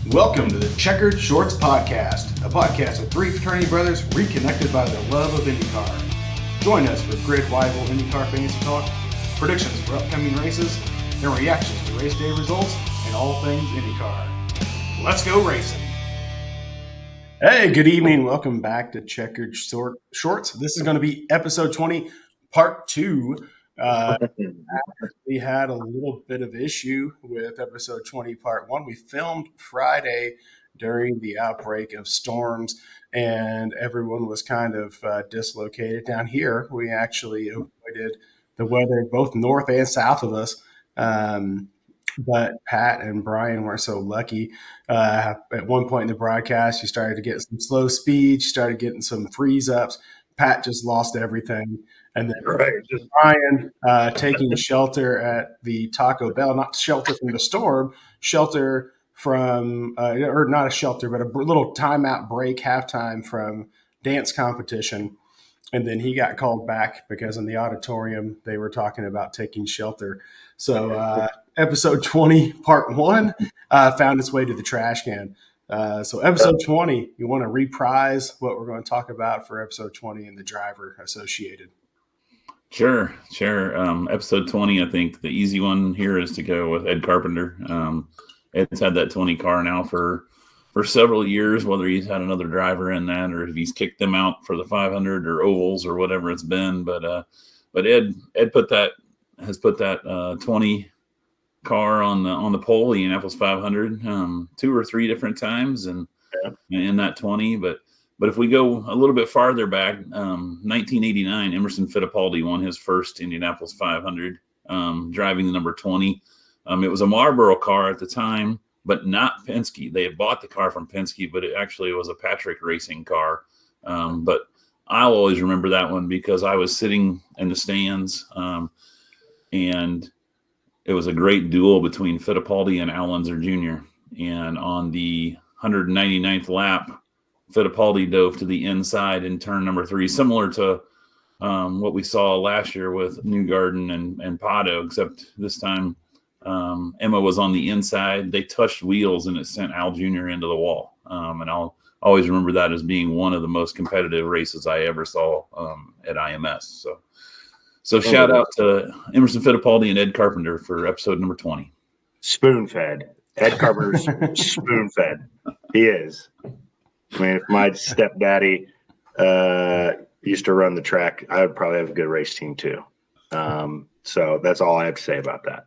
Welcome to the Checkered Schwartz Podcast, a podcast of three fraternity brothers reconnected by their love of IndyCar. Join us for grid-rival IndyCar fantasy talk, predictions for upcoming races, and reactions to race day results and all things IndyCar. Let's go racing! Hey, good evening. Welcome back to Checkered Shorts. This is going to be episode 20, part 2. We had a little bit of issue with episode 20, part 1. We filmed Friday during the outbreak of storms, and everyone was kind of dislocated. Down here, we actually avoided the weather both north and south of us. But Pat and Brian weren't so lucky. At one point in the broadcast, you started to get some slow speed, started getting some freeze ups. Pat just lost everything. And then Brian taking shelter at the Taco Bell, not shelter from the storm, shelter from, or not a shelter, but a little timeout break, halftime from dance competition. And then he got called back because in the auditorium, they were talking about taking shelter. So episode 20, part 1, found its way to the trash can. So episode 20, you want to reprise what we're going to talk about for episode 20 and the driver associated. Sure. Episode 20, I think the easy one here is to go with Ed Carpenter. Ed's had that 20 car now for several years, whether he's had another driver in that or if he's kicked them out for the 500 or ovals or whatever it's been. But Ed has put that 20 car on the pole, the Indianapolis 500, 2 or 3 different times, and in that 20. But if we go a little bit farther back, 1989, Emerson Fittipaldi won his first Indianapolis 500, driving the number 20. It was a Marlboro car at the time, but not Penske. They had bought the car from Penske, but it actually was a Patrick Racing car. But I'll always remember that one because I was sitting in the stands, and it was a great duel between Fittipaldi and Al Unser Jr. And on the 199th lap, Fittipaldi dove to the inside in turn number 3, similar to what we saw last year with Newgarden and Pato, except this time Emma was on the inside. They touched wheels, and it sent Al Jr. into the wall. And I'll always remember that as being one of the most competitive races I ever saw at IMS. So shout out to Emerson Fittipaldi and Ed Carpenter for episode number 20. Spoon-fed. Ed Carpenter's spoon-fed. He is. I mean, if my stepdaddy used to run the track, I would probably have a good race team too. So that's all I have to say about that.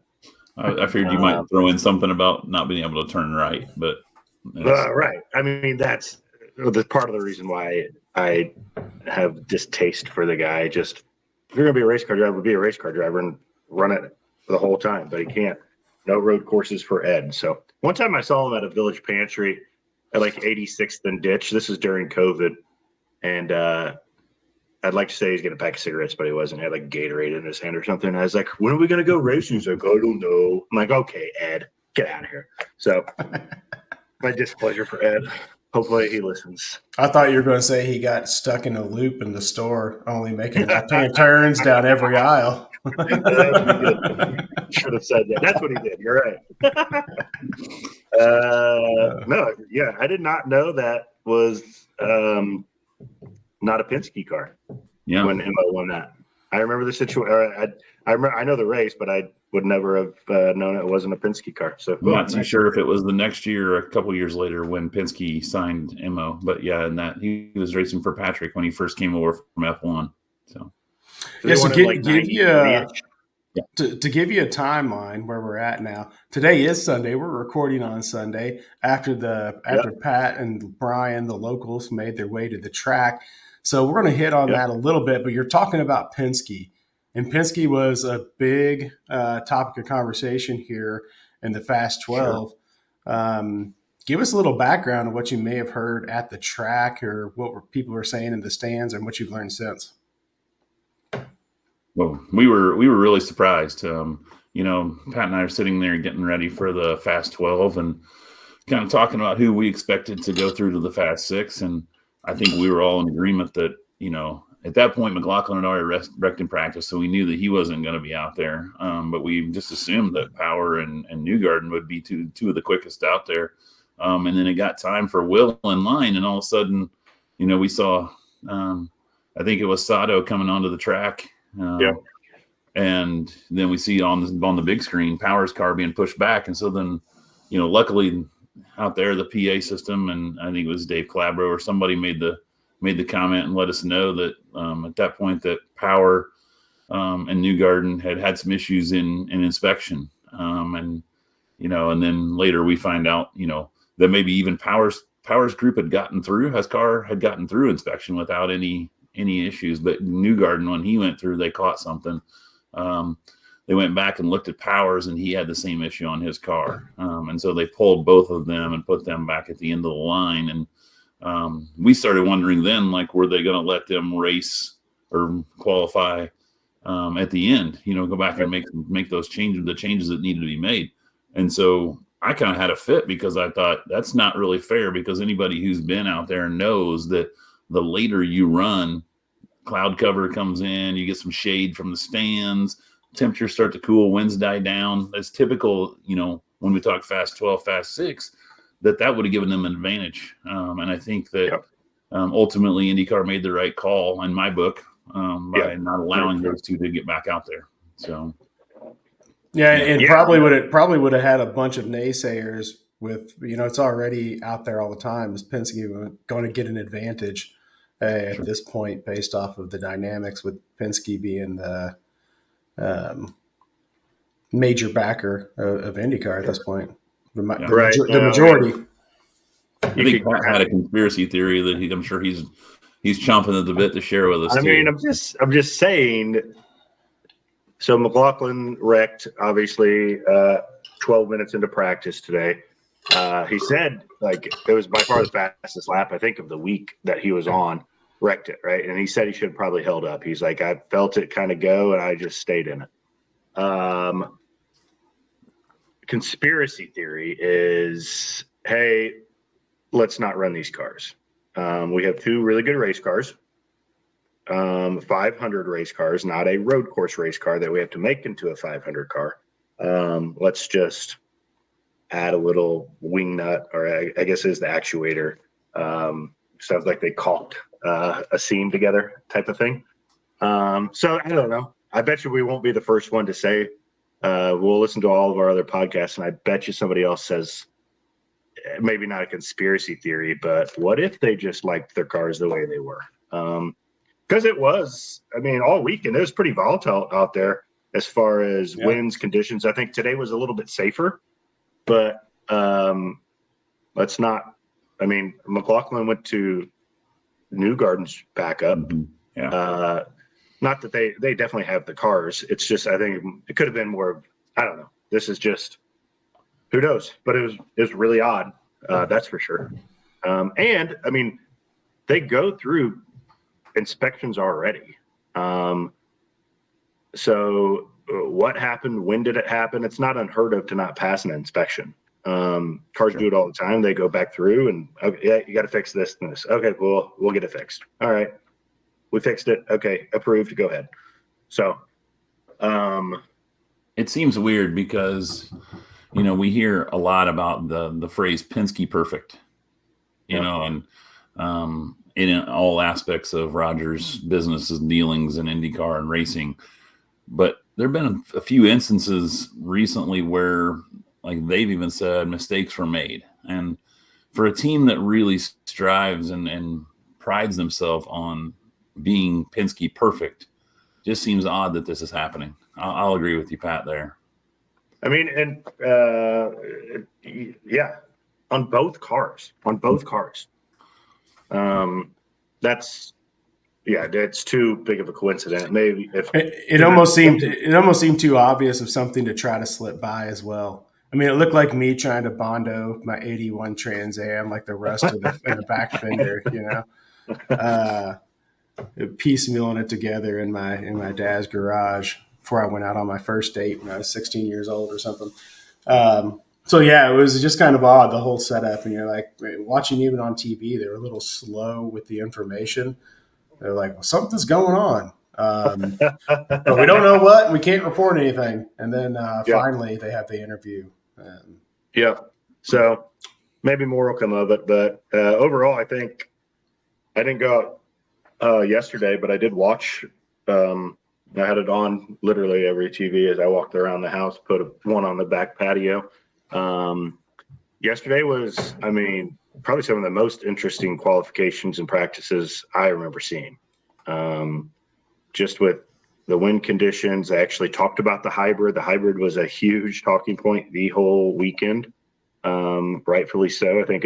I figured you might throw in something about not being able to turn right, but right. I mean, that's part of the reason why I have distaste for the guy. Just if you're gonna be a race car driver, be a race car driver and run it the whole time. But he can't. No road courses for Ed. So one time I saw him at a Village Pantry at like 86th and Ditch. This is during COVID. And I'd like to say he's getting a pack of cigarettes, but he wasn't. He had like Gatorade in his hand or something. I was like, when are we going to go racing? He's like, I don't know. I'm like, okay, Ed, get out of here. So my displeasure for Ed. Hopefully he listens. I thought you were going to say he got stuck in a loop in the store, only making turns down every aisle. Should have said that. That's what he did. You're right. I did not know that was not a Penske car. Yeah. When Emma won that, I remember the situation. I know the race, but I would never have known it wasn't a Penske car. So I'm not too sure if it was the next year or a couple years later when Penske signed Emma, but yeah, and that he was racing for Patrick when he first came over from F1. So to give you a timeline where we're at now. Today is Sunday. We're recording on Sunday after Pat and Brian, the locals, made their way to the track. So we're going to hit on that a little bit, but you're talking about Penske. And Penske was a big topic of conversation here in the Fast 12. Sure. Give us a little background of what you may have heard at the track or what people were saying in the stands and what you've learned since. Well, we were really surprised. Pat and I are sitting there getting ready for the Fast 12 and kind of talking about who we expected to go through to the Fast 6. And I think we were all in agreement that, at that point, McLaughlin had already wrecked in practice, so we knew that he wasn't going to be out there. But we just assumed that Power and Newgarden would be two of the quickest out there. And then it got time for Will in line, and all of a sudden, we saw, I think it was Sato coming onto the track. And then we see on the big screen, Power's car being pushed back. And so then, luckily out there, the PA system, and I think it was Dave Calabro or somebody made the comment and let us know that at that point that Power and Newgarden had some issues in inspection. And then later we find out, that maybe even Power's group had gotten through, his car had gotten through inspection without any issues. But Newgarden, when he went through, they caught something. They went back and looked at Powers, and he had the same issue on his car. And so they pulled both of them and put them back at the end of the line. And we started wondering then, like, were they going to let them race or qualify at the end, go back and make those changes, the changes that needed to be made. And so I kind of had a fit because I thought that's not really fair, because anybody who's been out there knows that the later you run, cloud cover comes in, you get some shade from the stands, temperatures start to cool, winds die down. That's typical, when we talk fast 12, fast 6, that would have given them an advantage. And I think that ultimately IndyCar made the right call in my book by not allowing those two to get back out there. So probably would have had a bunch of naysayers with, it's already out there all the time. Is Penske going to get an advantage at this point based off of the dynamics, with Penske being the major backer of IndyCar at this point? The majority. I think Pat had a conspiracy theory that I'm sure he's chomping at the bit to share with us. I mean, I'm just saying. So McLaughlin wrecked, obviously, 12 minutes into practice today. He said, like, it was by far the fastest lap, I think, of the week that he was on. Wrecked it, right? And he said he should have probably held up. He's like, I felt it kind of go, and I just stayed in it. Conspiracy theory is, hey, let's not run these cars. We have two really good race cars, 500 race cars, not a road course race car that we have to make into a 500 car. Let's just add a little wing nut, or I guess is the actuator. Sounds like they caulked a seam together type of thing. So I don't know. I bet you we won't be the first one to say. We'll listen to all of our other podcasts, and I bet you somebody else says, maybe not a conspiracy theory, but what if they just liked their cars the way they were? Because it was, all weekend, it was pretty volatile out there as far as winds, conditions. I think today was a little bit safer, but let's not. McLaughlin went to Newgarden's backup. Not that they definitely have the cars. It's just, I think it could have been more. I don't know. This is just, who knows? But it was really odd. That's for sure. And they go through inspections already. So what happened? When did it happen? It's not unheard of to not pass an inspection. Cars do it all the time. They go back through and, okay, you got to fix this and this. Okay, well, we'll get it fixed. All right. We fixed it. Okay. Approved. Go ahead. So, it seems weird because, we hear a lot about the phrase Penske perfect, and in all aspects of Rogers' business and dealings in IndyCar and racing. But there have been a few instances recently where, like, they've even said mistakes were made. And for a team that really strives and prides themselves on being Penske perfect, just seems odd that this is happening. I'll agree with you, Pat, there. On both cars. That's too big of a coincidence. Maybe if it almost seemed too obvious of something to try to slip by as well. It looked like me trying to Bondo my 81 Trans Am, like the rust of the back fender, piecemealing it together in my dad's garage before I went out on my first date when I was 16 years old or something. It was just kind of odd, the whole setup. And you're like, watching even on TV, they were a little slow with the information. They're like, well, something's going on. But we don't know what, and we can't report anything. And then finally they have the interview. So maybe more will come of it. But overall, I think I didn't go out yesterday, but I did watch. I had it on literally every TV as I walked around the house, put one on the back patio. Yesterday was, I mean, probably some of the most interesting qualifications and practices I remember seeing. Just with the wind conditions, I actually talked about the hybrid. The hybrid was a huge talking point the whole weekend, rightfully so. I think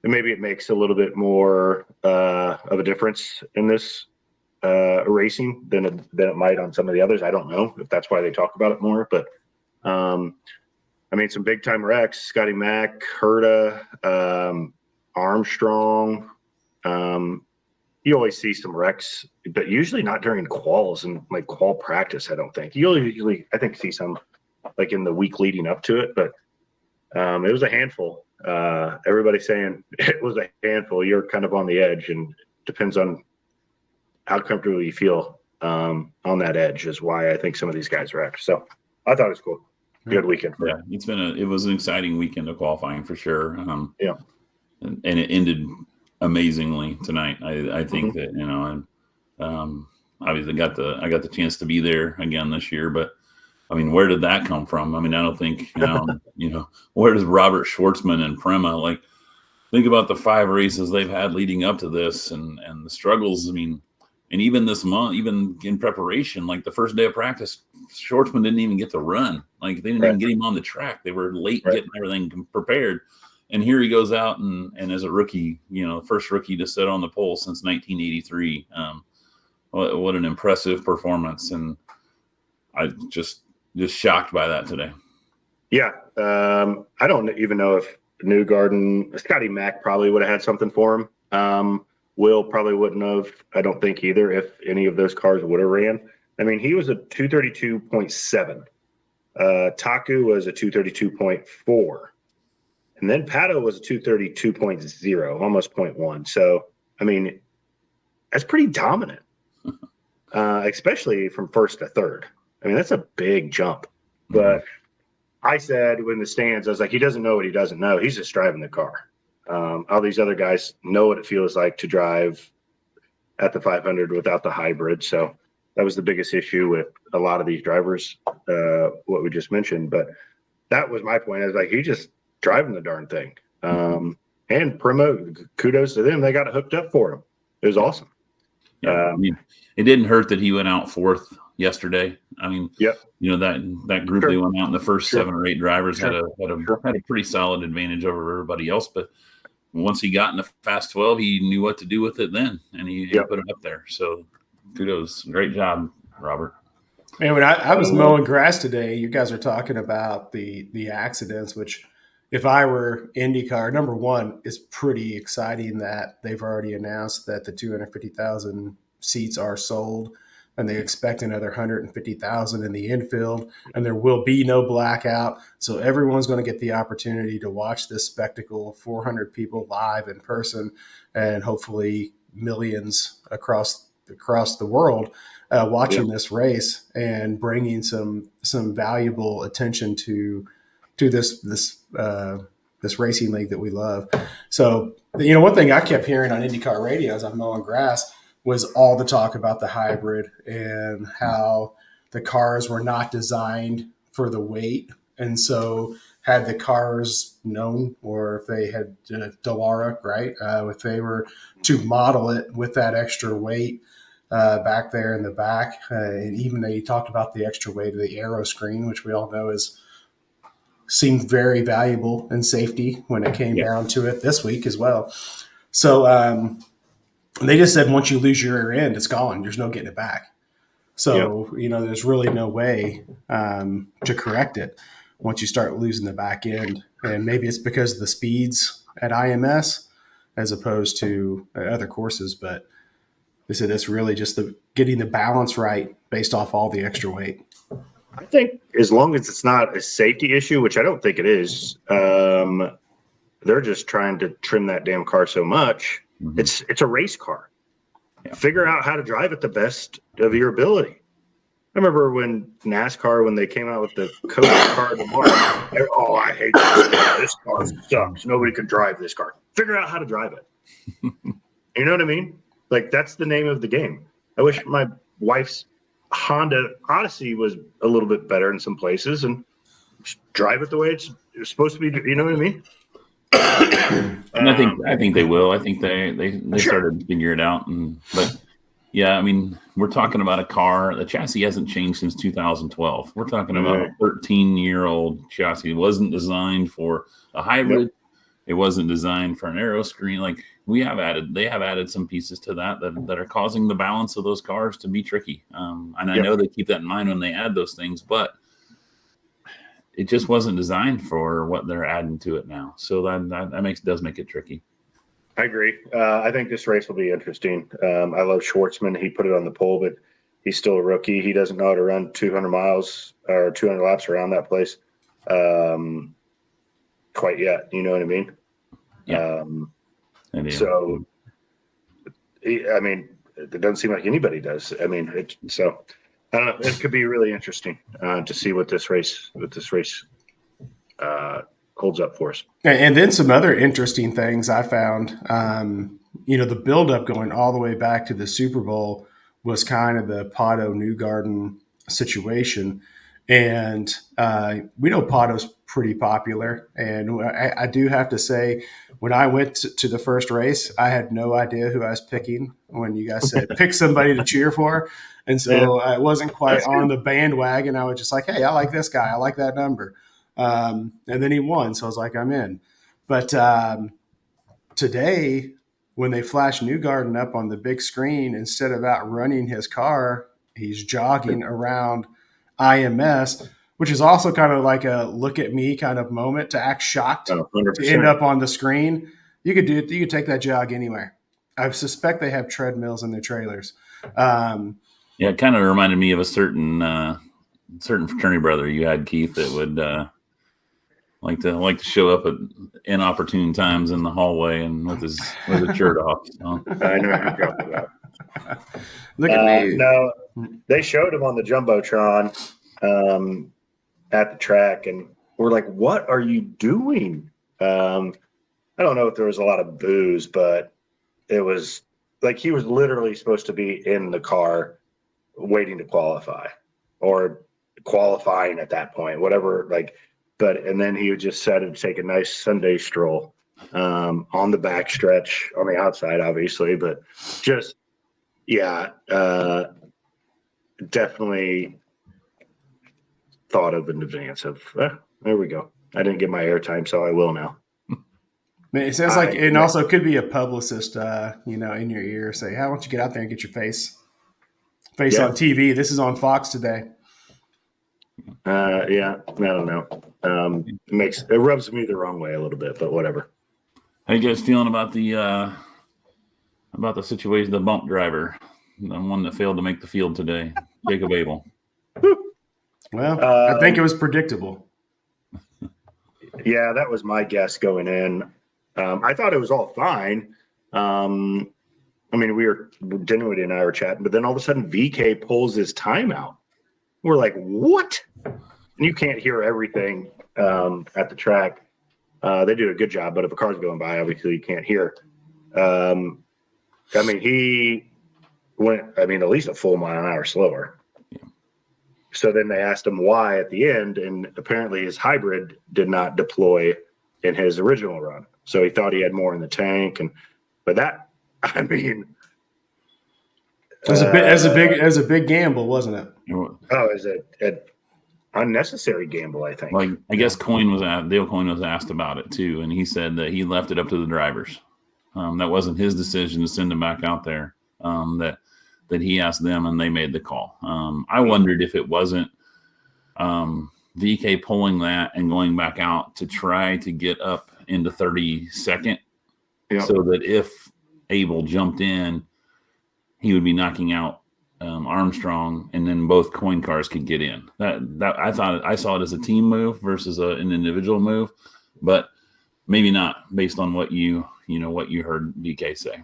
maybe it makes a little bit more of a difference in this racing than it might on some of the others. I don't know if that's why they talk about it more, but I mean, some big time wrecks: Scotty Mack, Herta, Armstrong. You always see some wrecks, but usually not during quals and like qual practice. I don't think you usually. I think see some like in the week leading up to it, but it was a handful. Everybody's saying it was a handful. You're kind of on the edge, and depends on how comfortable you feel on that edge is why I think some of these guys wrecked. So I thought it was cool. Good weekend. It was an exciting weekend of qualifying for sure. And it ended amazingly tonight. I think that, you know, and obviously I got the chance to be there again this year, but I mean, where did that come from? I mean, I don't think, you know, where does Robert Schwartzman and Prema, like, think about the 5 races they've had leading up to this and the struggles. I mean, and even this month, even in preparation, like the first day of practice, Schwartzman didn't even get to run. Like they didn't even get him on the track. They were late getting everything prepared. And here he goes out and as a rookie, you know, first rookie to sit on the pole since 1983. What an impressive performance. And I just shocked by that today. Yeah. I don't even know if Newgarden, Scotty Mack probably would have had something for him. Will probably wouldn't have, I don't think either, if any of those cars would have ran. I mean, he was a 232.7. Taku was a 232.4. And then Pato was a 232.0, almost 0.1. So, I mean, that's pretty dominant, especially from first to third. I mean, that's a big jump. But I said in the stands, I was like, he doesn't know what he doesn't know. He's just driving the car. All these other guys know what it feels like to drive at the 500 without the hybrid. So that was the biggest issue with a lot of these drivers, what we just mentioned. But that was my point. I was like, he's just driving the darn thing. And Prima, kudos to them. They got it hooked up for him. It was awesome. Yeah, it didn't hurt that he went out 4th yesterday. I mean, you know, that group they went out in the first 7 or 8 drivers had a pretty solid advantage over everybody else. But once he got in the fast 12, he knew what to do with it then, and he put it up there. So kudos, great job, Robert. Man, when I was mowing grass today, you guys are talking about the accidents, which if I were IndyCar, number one, it's pretty exciting that they've already announced that the 250,000 seats are sold, and they expect another 150,000 in the infield, and there will be no blackout. So everyone's going to get the opportunity to watch this spectacle, 400 people live in person, and hopefully millions across the world watching this race and bringing some valuable attention to this racing league that we love. So, you know, one thing I kept hearing on IndyCar radio as I'm mowing grass was all the talk about the hybrid and how the cars were not designed for the weight. And so had the cars known, or if they had Dallara, right, if they were to model it with that extra weight back there in the back, and even they talked about the extra weight of the aero screen, which we all know seemed very valuable in safety when it came down to it this week as well. So they just said once you lose your rear end, it's gone. There's no getting it back. So, you know, there's really no way to correct it once you start losing the back end. And maybe it's because of the speeds at IMS as opposed to other courses. But they said it's really just getting the balance right based off all the extra weight. I think as long as it's not a safety issue, which I don't think it is, they're just trying to trim that damn car so much. It's a race car. Figure out how to drive it the best of your ability. remember when NASCAR, when they came out with the coach car tomorrow, oh, I hate this car. This car sucks. Nobody can drive this car. Figure out how to drive it. You know what I mean? Like, that's the name of the game. I wish my wife's Honda Odyssey was a little bit better in some places and drive it the way it's supposed to be. You know what I mean? And I think they will. I think they started to figure it out. But yeah, I mean, we're talking about a car. The chassis hasn't changed since 2012. We're talking about a 13-year-old chassis. It wasn't designed for a hybrid. Nope. It wasn't designed for an aero screen. Like, they have added some pieces to that are causing the balance of those cars to be tricky. And I know they keep that in mind when they add those things, but it just wasn't designed for what they're adding to it now. So that does make it tricky. I agree. I think this race will be interesting. I love Schwartzman. He put it on the pole, but he's still a rookie. He doesn't know how to run 200 miles or 200 laps around that place quite yet. You know what I mean? Yeah. So, I mean, it doesn't seem like anybody does. I mean, so I don't know. It could be really interesting to see what this race holds up for us. And then some other interesting things I found. The buildup going all the way back to the Super Bowl was kind of the Pato Newgarden situation. And we know Pato's pretty popular. And I do have to say, when I went to the first race, I had no idea who I was picking when you guys said pick somebody to cheer for. And so I wasn't quite on the bandwagon. I was just like, hey, I like this guy. I like that number. And then he won. So I was like, I'm in. But today, when they flash Newgarden up on the big screen, instead of outrunning his car, he's jogging around IMS, which is also kind of like a look at me kind of moment to act shocked to end up on the screen. You could take that jog anywhere. I suspect they have treadmills in their trailers. It kind of reminded me of a certain fraternity brother you had, Keith, that would like to show up at inopportune times in the hallway and with his shirt off. So. I know who you're talking about. Look at me. No, they showed him on the Jumbotron at the track, and we're like, what are you doing? I don't know if there was a lot of booze, but it was like he was literally supposed to be in the car waiting to qualify or qualifying at that point, whatever. And then he would just set and take a nice Sunday stroll on the back stretch on the outside, obviously, but just, definitely thought of in advance of, there we go. I didn't get my airtime, so I will now. It sounds like it also could be a publicist, in your ear say, "How don't you get out there and get your face on TV? This is on Fox today." I don't know. It rubs me the wrong way a little bit, but whatever. How you guys feeling about the situation, the bump driver, the one that failed to make the field today, Jacob Abel? Well, I think it was predictable. Yeah, that was my guess going in. I thought it was all fine. Dinwiddie and I were chatting, but then all of a sudden VK pulls his timeout. We're like, what? And you can't hear everything at the track. They do a good job, but if a car's going by, obviously you can't hear. He went, at least a full mile an hour slower. Yeah. So then they asked him why at the end, and apparently his hybrid did not deploy in his original run. So he thought he had more in the tank, but that, it was a big gamble, wasn't it? Oh, is it an unnecessary gamble? I think. Like, I guess Dale Coyne was asked about it too, and he said that he left it up to the drivers. That wasn't his decision to send him back out there. That he asked them, and they made the call. I wondered if it wasn't VK pulling that and going back out to try to get up into 32nd, so that if Abel jumped in, he would be knocking out Armstrong, and then both Coyne cars could get in. That I saw it as a team move versus an individual move, but maybe not based on what you heard VK say.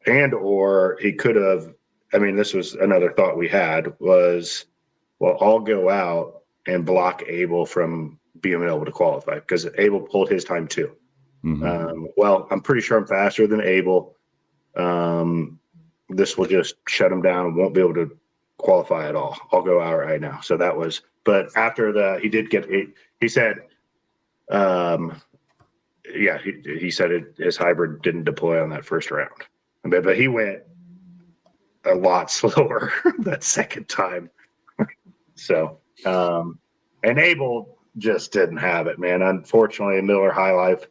And or he could have I mean, this was another thought we had was, well, I'll go out and block Abel from being able to qualify because Abel pulled his time too. Well, I'm pretty sure I'm faster than Abel. This will just shut him down and won't be able to qualify at all. I'll go out right now. So that was, but after he did get, he said, he said his hybrid didn't deploy on that first round, but he went a lot slower that second time. So, and Abel just didn't have it, man. Unfortunately, Miller High Life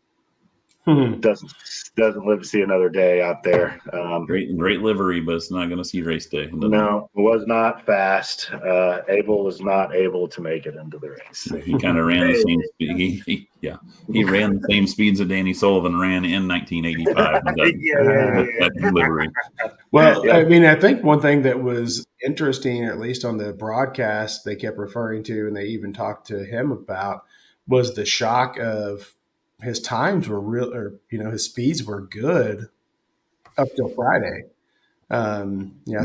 doesn't live to see another day out there. Great livery, but it's not going to see race day. No, it was not fast. Abel was not able to make it into the race. He kind of ran the same speed. He ran the same speeds that Danny Sullivan ran in 1985. That livery. Well, I mean, I think one thing that was interesting, at least on the broadcast, they kept referring to, and they even talked to him about, was the shock of his times were real, or his speeds were good up till Friday. I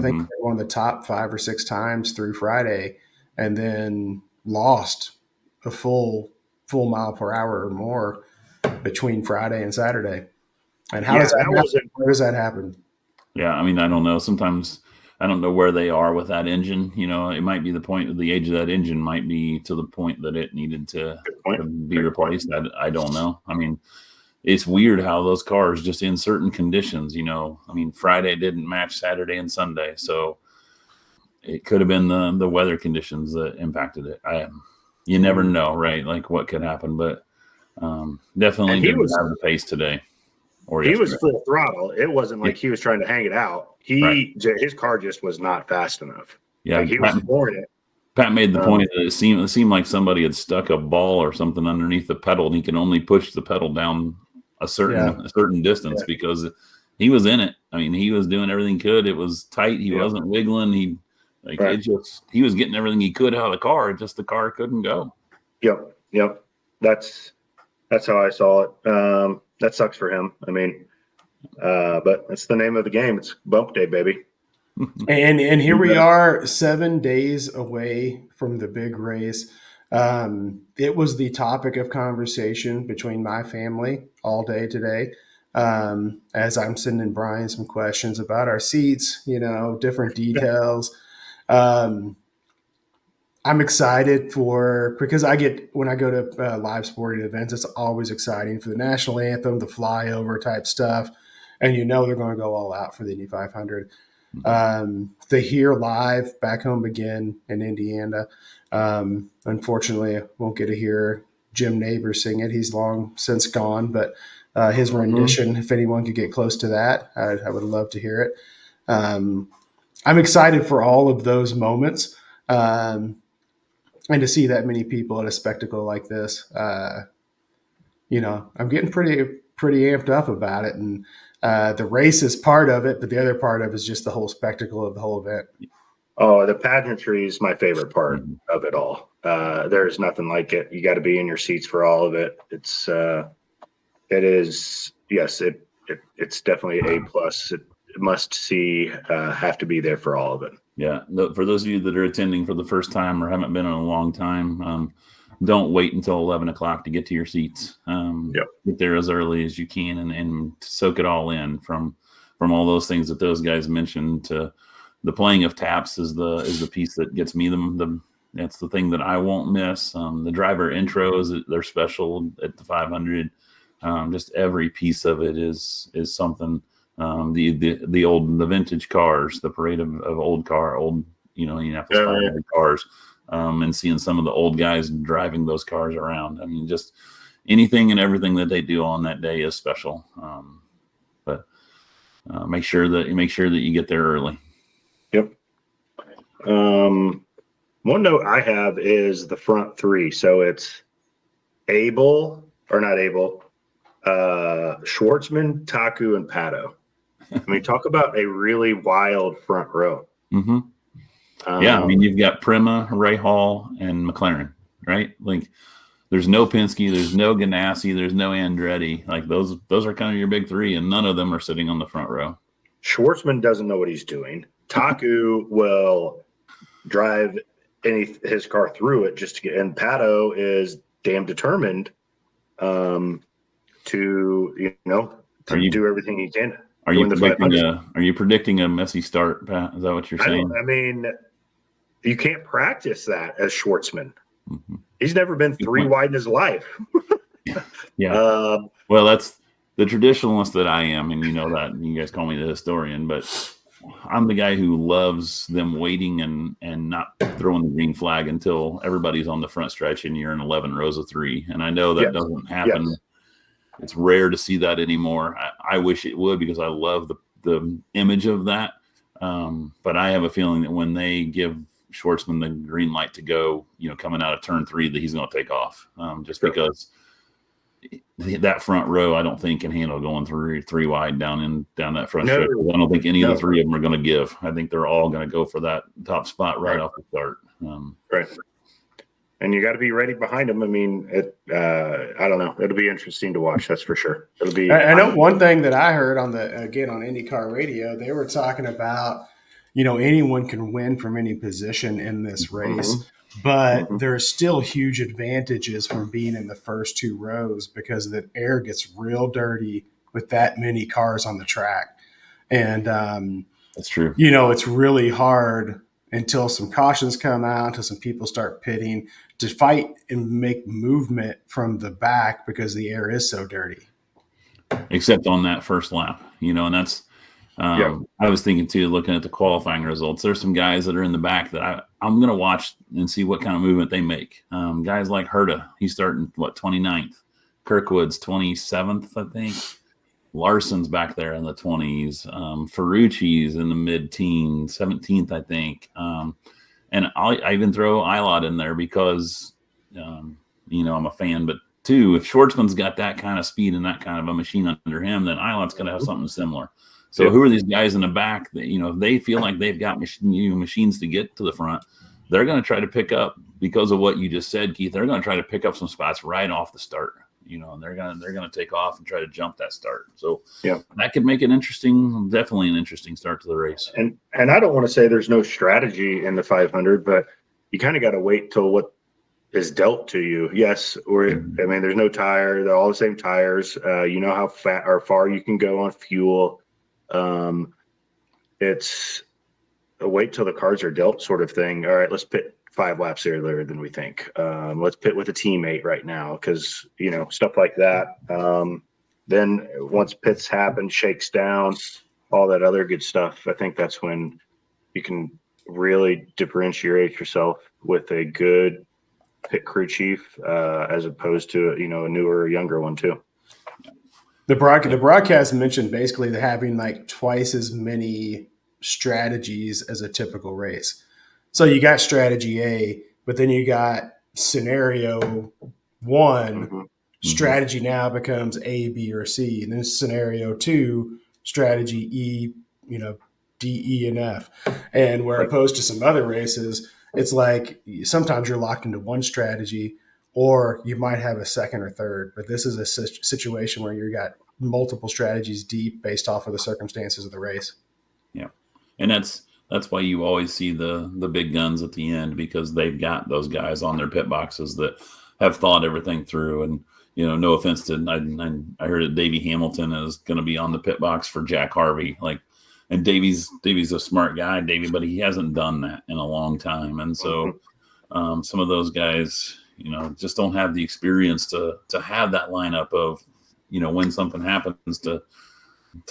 think one of the top 5 or 6 times through Friday, and then lost a full mile per hour or more between Friday and Saturday. And how does that happen? Yeah, I mean, I don't know. Sometimes I don't know where they are with that engine. It might be the age of that engine might be to the point that it needed to be replaced. I don't know. I mean, it's weird how those cars just in certain conditions, I mean, Friday didn't match Saturday and Sunday. So it could have been the weather conditions that impacted it. You never know, right? Like what could happen, but definitely didn't have the pace today. He was full throttle. It wasn't like he was trying to hang it out. His car just was not fast enough. Yeah, he was flooring it. Pat made the point that it seemed like somebody had stuck a ball or something underneath the pedal, and he can only push the pedal down a certain distance because he was in it. I mean, he was doing everything he could. It was tight. He wasn't wiggling. He was getting everything he could out of the car. Just the car couldn't go. Yep. That's how I saw it. That sucks for him. I mean, but it's the name of the game. It's bump day, baby. And here we are 7 days away from the big race. It was the topic of conversation between my family all day today. As I'm sending Brian some questions about our seats, different details. I'm excited because when I go to live sporting events, it's always exciting for the national anthem, the flyover type stuff. And they're going to go all out for the Indy 500. To hear live back home again in Indiana. Unfortunately, I won't get to hear Jim Neighbors sing it. He's long since gone, but his rendition, if anyone could get close to that, I would love to hear it. I'm excited for all of those moments. And to see that many people at a spectacle like this, I'm getting pretty amped up about it. And the race is part of it, but the other part of it is just the whole spectacle of the whole event. Oh, the pageantry is my favorite part of it all. There's nothing like it. You got to be in your seats for all of it. It's definitely A+. It must see, have to be there for all of it. Yeah. For those of you that are attending for the first time or haven't been in a long time, don't wait until 11 o'clock to get to your seats. Get there as early as you can and soak it all in from all those things that those guys mentioned. To the playing of taps is the piece that gets me that's the thing that I won't miss. The driver intros, they're special at the 500. Just every piece of it is something. The vintage cars, the parade of old Indianapolis 500 cars, and seeing some of the old guys driving those cars around. I mean, just anything and everything that they do on that day is special. But make sure that you get there early. Yep. One note I have is the front three. So it's Schwartzman, Taku, and Pato. I mean, talk about a really wild front row. Mm-hmm. I mean, you've got Prima, Ray Hall, and McLaren, right? Like, there's no Penske, there's no Ganassi, there's no Andretti. Like, those are kind of your big three, and none of them are sitting on the front row. Schwartzman doesn't know what he's doing. Taku will drive his car through it just to get. And Pato is damn determined to do everything he can. Are you predicting a messy start, Pat? Is that what you're saying? I mean, you can't practice that as Schwartzman. Mm-hmm. He's never been three wide in his life. Yeah. Well, that's the traditionalist that I am, and you know that. You guys call me the historian, but I'm the guy who loves them waiting and not throwing the green flag until everybody's on the front stretch and you're in 11 rows of 3. And I know that doesn't happen. Yes. It's rare to see that anymore. I wish it would, because I love the image of that. But I have a feeling that when they give Schwartzman the green light to go, coming out of turn 3, that he's going to take off, because that front row, I don't think can handle going through 3 wide down that front stretch. I don't think any of the 3 of them are going to give. I think they're all going to go for that top spot right off the start. Right. And you got to be ready behind them. I mean, I don't know. It'll be interesting to watch. That's for sure. It'll be. I know one thing that I heard on IndyCar radio, they were talking about, anyone can win from any position in this race, but there are still huge advantages from being in the first 2 rows, because the air gets real dirty with that many cars on the track. And that's true. It's really hard until some cautions come out, until some people start pitting, to fight and make movement from the back, because the air is so dirty. Except on that first lap, and that's, I was thinking too, looking at the qualifying results, there's some guys that are in the back that I'm going to watch and see what kind of movement they make. Guys like Herta, he's starting 29th, Kirkwood's 27th, I think. Larson's back there in the 20s. Ferrucci's in the mid-teens, 17th, I think. And I even throw Ilott in there because, I'm a fan. But, too, if Schwartzman's got that kind of speed and that kind of a machine under him, then Ilott's going to have something similar. So who are these guys in the back that, if they feel like they've got machines to get to the front, they're going to try to pick up, because of what you just said, Keith, they're going to try to pick up some spots right off the start. And they're gonna take off and try to jump that start. So that could make it definitely an interesting start to the race. And I don't want to say there's no strategy in the 500, but you kind of got to wait till what is dealt to you. Yes, there's no tire; they're all the same tires. How fat or far you can go on fuel. It's a wait till the cards are dealt sort of thing. All right, let's pit 5 laps earlier than we think. Let's pit with a teammate right now, because stuff like that. Then once pits happen, shakes down, all that other good stuff, I think that's when you can really differentiate yourself with a good pit crew chief, as opposed to a newer or younger one too. The broadcast mentioned basically that having like twice as many strategies as a typical race. So you got strategy A, but then you got scenario 1. Strategy now becomes A, B, or C. And then scenario 2, strategy E, D, E, and F. And where opposed to some other races, it's like sometimes you're locked into one strategy, or you might have a second or third. But this is a situation where you got multiple strategies deep based off of the circumstances of the race. Yeah. And that's why you always see the big guns at the end, because they've got those guys on their pit boxes that have thought everything through. And, no offense to, I heard that Davey Hamilton is going to be on the pit box for Jack Harvey. And Davey's a smart guy, but he hasn't done that in a long time. And so some of those guys, just don't have the experience to have that lineup of, when something happens to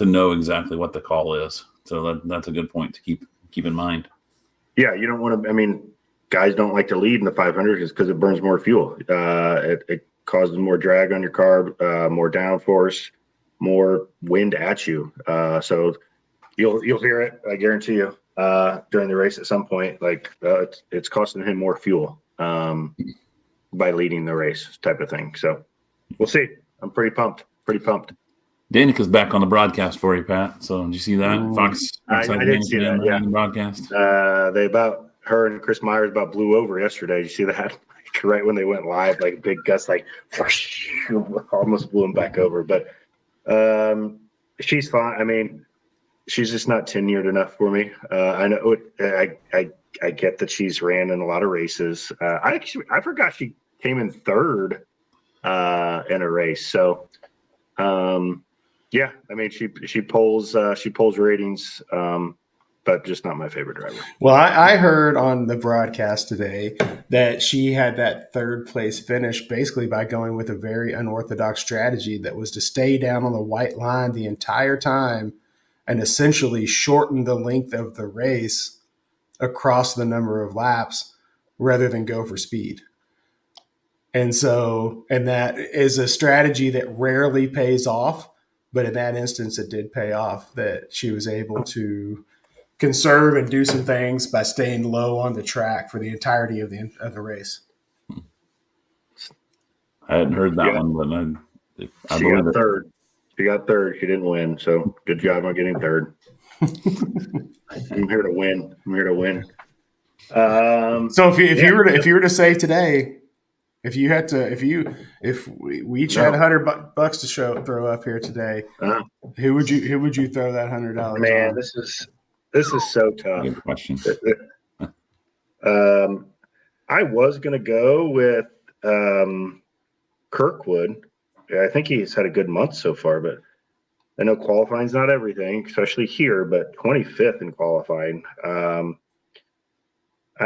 know exactly what the call is. So that's a good point to keep in mind. Yeah, you don't want to. Guys don't like to lead in the 500 because it burns more fuel. It causes more drag on your car, more downforce, more wind at you. So you'll hear it. I guarantee you during the race at some point. It's costing him more fuel by leading the race, type of thing. So we'll see. I'm pretty pumped. Danica's back on the broadcast for you, Pat. So did you see that? Fox. I did see that. Yeah. The broadcast. Her and Chris Myers blew over yesterday. You see that? Right when they went live, big gust, almost blew them back over. But she's fine. she's just not tenured enough for me. I know I get that she's ran in a lot of races. I forgot she came in third in a race. So yeah, I mean she pulls ratings, but just not my favorite driver. Well, I heard on the broadcast today that she had that third place finish basically by going with a very unorthodox strategy that was to stay down on the white line the entire time and essentially shorten the length of the race across the number of laps rather than go for speed. And that is a strategy that rarely pays off, but in that instance, it did pay off, that she was able to conserve and do some things by staying low on the track for the entirety of the race. I hadn't heard that one, but I believe it. Third. She got third. She didn't win, so good job on getting third. I'm here to win. So if you were to say today, if we each had $100 to throw up here today, who would you throw that $100? Man, on? this is so tough. Good question. I was gonna go with Kirkwood. I think he's had a good month so far, but I know qualifying's not everything, especially here. But 25th in qualifying. I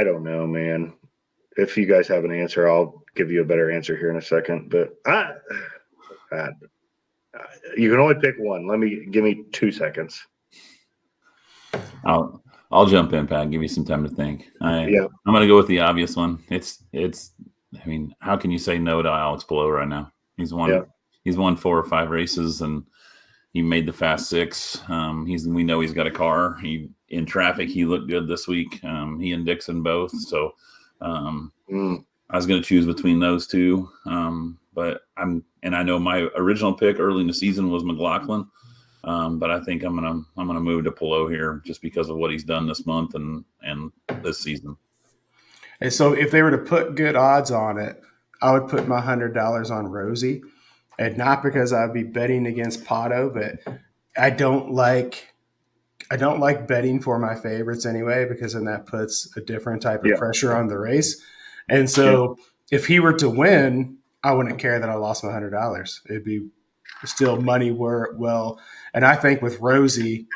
don't know, man. If you guys have an answer, I'll give you a better answer here in a second. But you can only pick one. Give me 2 seconds. I'll jump in, Pat. Give you some time to think. I'm going to go with the obvious one. It's. I mean, how can you say no to Alex Palou right now? He's won 4 or 5 races, and he made the Fast 6. We know he's got a car. In traffic, he looked good this week. He and Dixon both. So I was going to choose between those two. But I know my original pick early in the season was McLaughlin. But I think I'm gonna move to Palou here just because of what he's done this month and this season. And so if they were to put good odds on it, I would put my $100 on Rosie, and not because I'd be betting against Pato, but I don't like betting for my favorites anyway, because then that puts a different type of pressure on the race. And so if he were to win, I wouldn't care that I lost my $100. It'd be still money well. And I think with Rosie,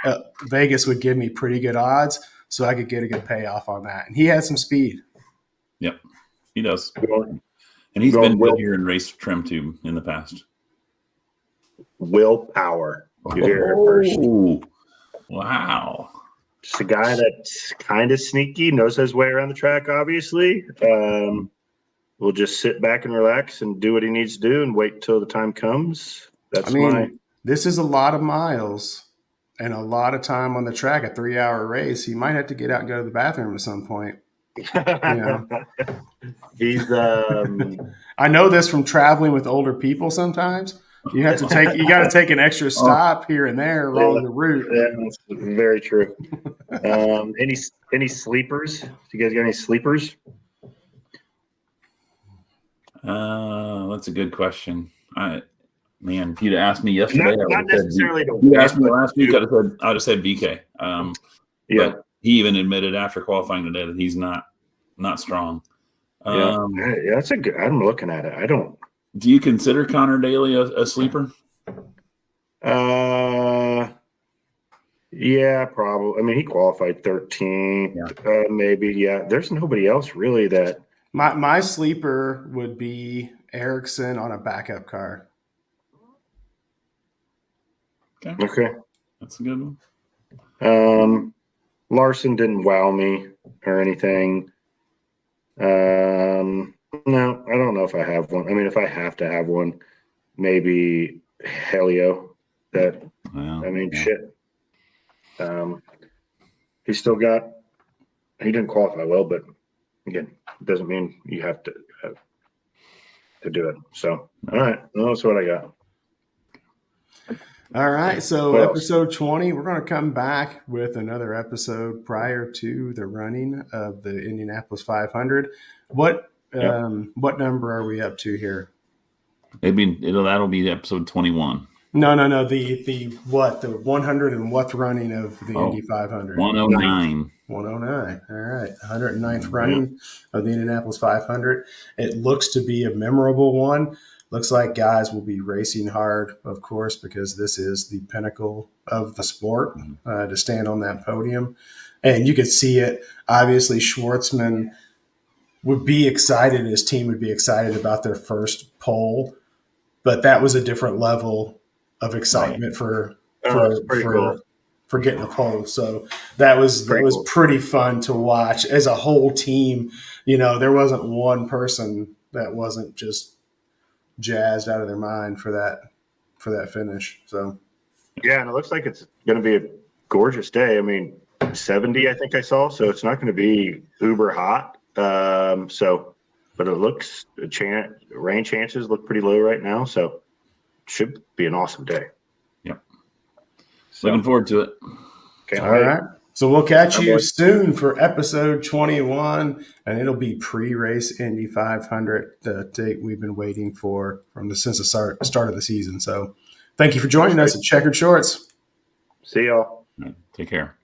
Vegas would give me pretty good odds, so I could get a good payoff on that. And he had some speed. Yep, he does. And he's been good here in race trim too in the past. Willpower. You hear it first. Wow. Just a guy that's kind of sneaky, knows his way around the track, obviously. We'll just sit back and relax and do what he needs to do and wait till the time comes. This is a lot of miles and a lot of time on the track, a 3-hour race. He might have to get out and go to the bathroom at some point. He's I know this from traveling with older people sometimes. You got to take an extra stop here and there along the route. Yeah, that's very true. Any sleepers? Do you guys got any sleepers? That's a good question. Man, if you'd asked me yesterday, not necessarily. You asked me last week, I'd have said VK. But he even admitted after qualifying today that he's not strong. That's a good. I'm looking at it. I don't. Do you consider Connor Daly a sleeper? Yeah, probably. I mean, he qualified 13th, maybe. Yeah, there's nobody else really that. My sleeper would be Ericsson on a backup car. Okay. That's a good one. Larson didn't wow me or anything. No, I don't know if I have one. I mean, if I have to have one, maybe Helio. Shit. He still got. He didn't qualify well, but again, it doesn't mean you have to do it. So, all right, well, that's what I got. All right, so episode 20, we're going to come back with another episode prior to the running of the Indianapolis 500. What number are we up to here? That'll be episode 21. No. The 100 and what running of the Indy 500? 109. 109. All right. 109th running of the Indianapolis 500. It looks to be a memorable one. Looks like guys will be racing hard, of course, because this is the pinnacle of the sport to stand on that podium. And you could see it. Obviously, Schwartzman would be excited. His team would be excited about their first pole, but that was a different level of excitement for getting a pole. So that was pretty fun to watch as a whole team. You know, there wasn't one person that wasn't just jazzed out of their mind for that finish. So yeah, and it looks like it's going to be a gorgeous day. I mean, 70, I think I saw, so it's not going to be uber hot. But it looks rain chances look pretty low right now, so it should be an awesome day. Yep. So, looking forward to it. All right. So we'll catch you soon for episode 21, and it'll be pre-race Indy 500, the date we've been waiting for since the start of the season. So thank you for joining us at Checkered Shorts. See y'all. Take care.